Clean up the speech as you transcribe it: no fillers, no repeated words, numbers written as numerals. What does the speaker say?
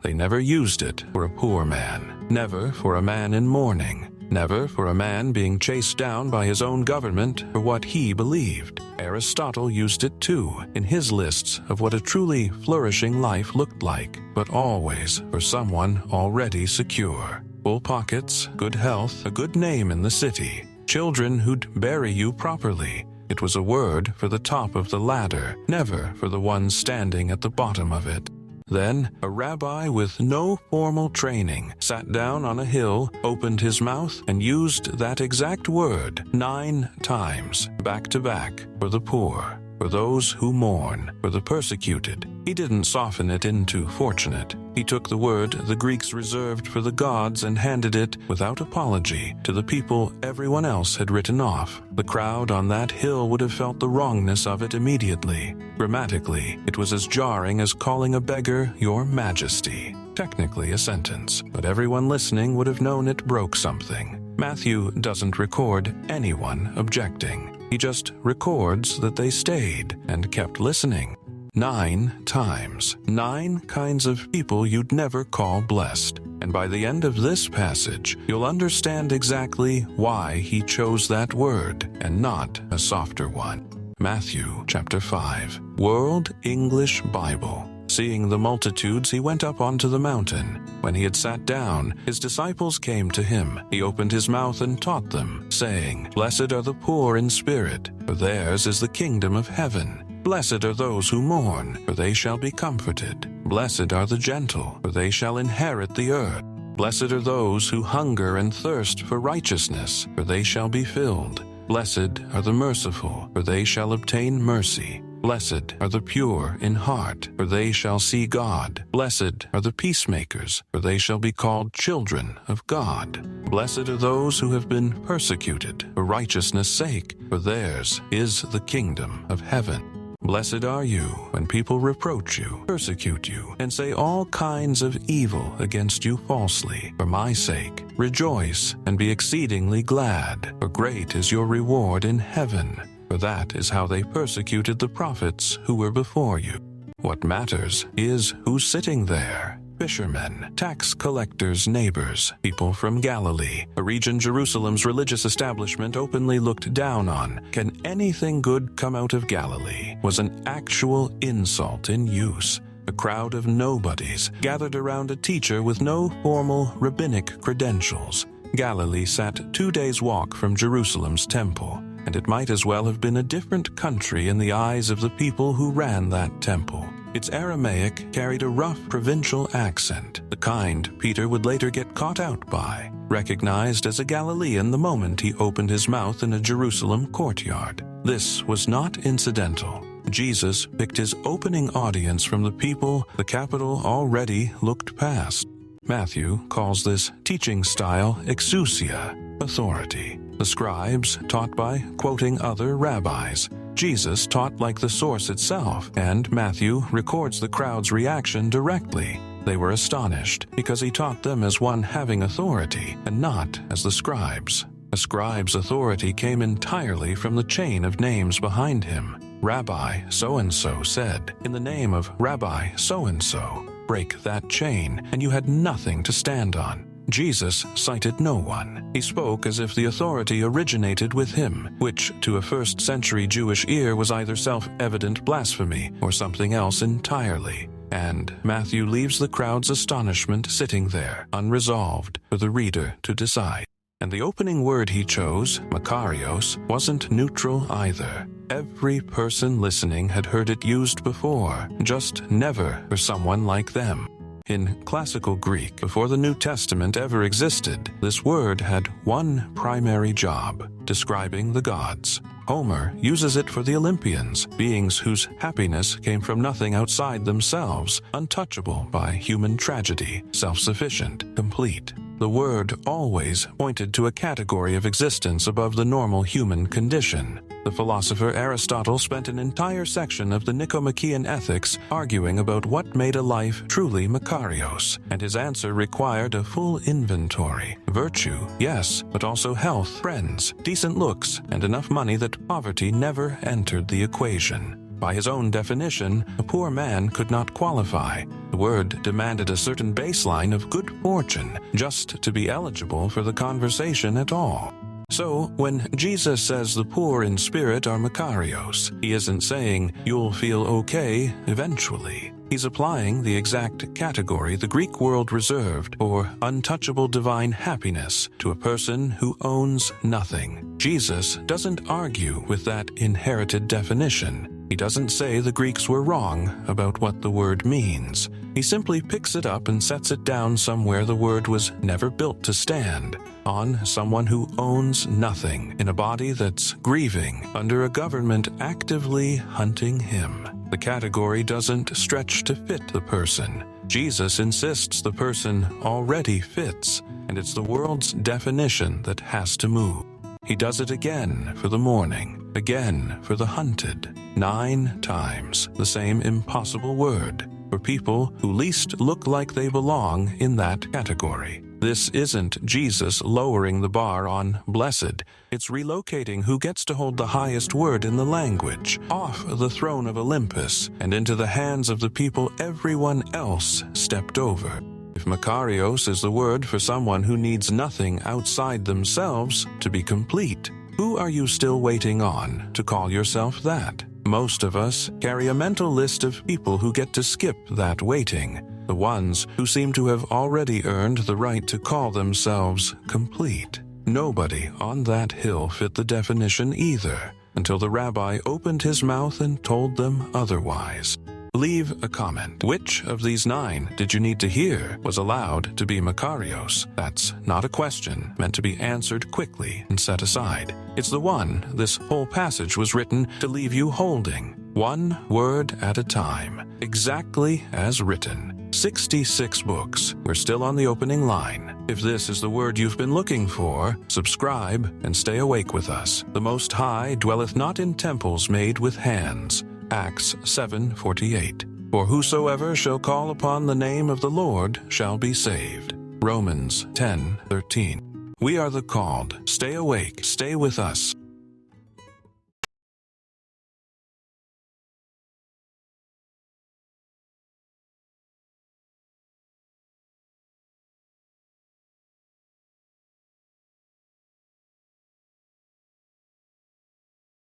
They never used it for a poor man, never for a man in mourning, never for a man being chased down by his own government for what he believed. Aristotle used it too in his lists of what a truly flourishing life looked like, but always for someone already secure. Full pockets, good health, a good name in the city, children who'd bury you properly. It was a word for the top of the ladder, never for the one standing at the bottom of it. Then a rabbi with no formal training sat down on a hill, opened his mouth, and used that exact word 9 times, back to back, for the poor, for those who mourn, for the persecuted. He didn't soften it into fortunate. He took the word the Greeks reserved for the gods and handed it, without apology, to the people everyone else had written off. The crowd on that hill would have felt the wrongness of it immediately. Grammatically, it was as jarring as calling a beggar your majesty. Technically a sentence, but everyone listening would have known it broke something. Matthew doesn't record anyone objecting. He just records that they stayed and kept listening. 9 times, 9 kinds of people you'd never call blessed. And by the end of this passage, you'll understand exactly why he chose that word and not a softer one. Matthew chapter 5, World English Bible. Seeing the multitudes, he went up onto the mountain. When he had sat down, his disciples came to him. He opened his mouth and taught them, saying, Blessed are the poor in spirit, for theirs is the kingdom of heaven. Blessed are those who mourn, for they shall be comforted. Blessed are the gentle, for they shall inherit the earth. Blessed are those who hunger and thirst for righteousness, for they shall be filled. Blessed are the merciful, for they shall obtain mercy. Blessed are the pure in heart, for they shall see God. Blessed are the peacemakers, for they shall be called children of God. Blessed are those who have been persecuted for righteousness' sake, for theirs is the kingdom of heaven. Blessed are you when people reproach you, persecute you, and say all kinds of evil against you falsely, for my sake. Rejoice and be exceedingly glad, for great is your reward in heaven. For that is how they persecuted the prophets who were before you. What matters is who's sitting there. Fishermen, tax collectors, neighbors, people from Galilee, a region Jerusalem's religious establishment openly looked down on. Can anything good come out of Galilee? Was an actual insult in use. A crowd of nobodies gathered around a teacher with no formal rabbinic credentials. Galilee sat 2 days' walk from Jerusalem's temple, and it might as well have been a different country in the eyes of the people who ran that temple. Its Aramaic carried a rough provincial accent, the kind Peter would later get caught out by, recognized as a Galilean the moment he opened his mouth in a Jerusalem courtyard. This was not incidental. Jesus picked his opening audience from the people the capital already looked past. Matthew calls this teaching style exousia, authority. The scribes taught by quoting other rabbis. Jesus taught like the source itself, and Matthew records the crowd's reaction directly. They were astonished because he taught them as one having authority and not as the scribes. A scribe's authority came entirely from the chain of names behind him. Rabbi so-and-so said, in the name of Rabbi so-and-so. Break that chain, and you had nothing to stand on. Jesus cited no one. He spoke as if the authority originated with him, which to a first-century Jewish ear was either self-evident blasphemy or something else entirely. And Matthew leaves the crowd's astonishment sitting there, unresolved, for the reader to decide. And the opening word he chose, Makarios, wasn't neutral either. Every person listening had heard it used before, just never for someone like them. In classical Greek, before the New Testament ever existed, this word had one primary job, describing the gods. Homer uses it for the Olympians, beings whose happiness came from nothing outside themselves, untouchable by human tragedy, self-sufficient, complete. The word always pointed to a category of existence above the normal human condition. The philosopher Aristotle spent an entire section of the Nicomachean Ethics arguing about what made a life truly Makarios, and his answer required a full inventory. Virtue, yes, but also health, friends, decent looks, and enough money that poverty never entered the equation. By his own definition, a poor man could not qualify. The word demanded a certain baseline of good fortune just to be eligible for the conversation at all. So, when Jesus says the poor in spirit are Makarios, he isn't saying you'll feel okay eventually. He's applying the exact category the Greek world reserved for untouchable divine happiness to a person who owns nothing. Jesus doesn't argue with that inherited definition. He doesn't say the Greeks were wrong about what the word means. He simply picks it up and sets it down somewhere the word was never built to stand, on someone who owns nothing, in a body that's grieving, under a government actively hunting him. The category doesn't stretch to fit the person. Jesus insists the person already fits, and it's the world's definition that has to move. He does it again for the mourning, again for the hunted, 9 times the same impossible word, for people who least look like they belong in that category. This isn't Jesus lowering the bar on blessed. It's relocating who gets to hold the highest word in the language, off the throne of Olympus and into the hands of the people everyone else stepped over. If Makarios is the word for someone who needs nothing outside themselves to be complete, who are you still waiting on to call yourself that? Most of us carry a mental list of people who get to skip that waiting, the ones who seem to have already earned the right to call themselves complete. Nobody on that hill fit the definition either, until the rabbi opened his mouth and told them otherwise. Leave a comment. Which of these 9 did you need to hear was allowed to be Makarios? That's not a question meant to be answered quickly and set aside. It's the one this whole passage was written to leave you holding, one word at a time, exactly as written. 66 books. We're still on the opening line. If this is the word you've been looking for, subscribe and stay awake with us. The Most High dwelleth not in temples made with hands. Acts 7:48. For whosoever shall call upon the name of the Lord shall be saved. Romans 10:13. We are the called. Stay awake. Stay with us.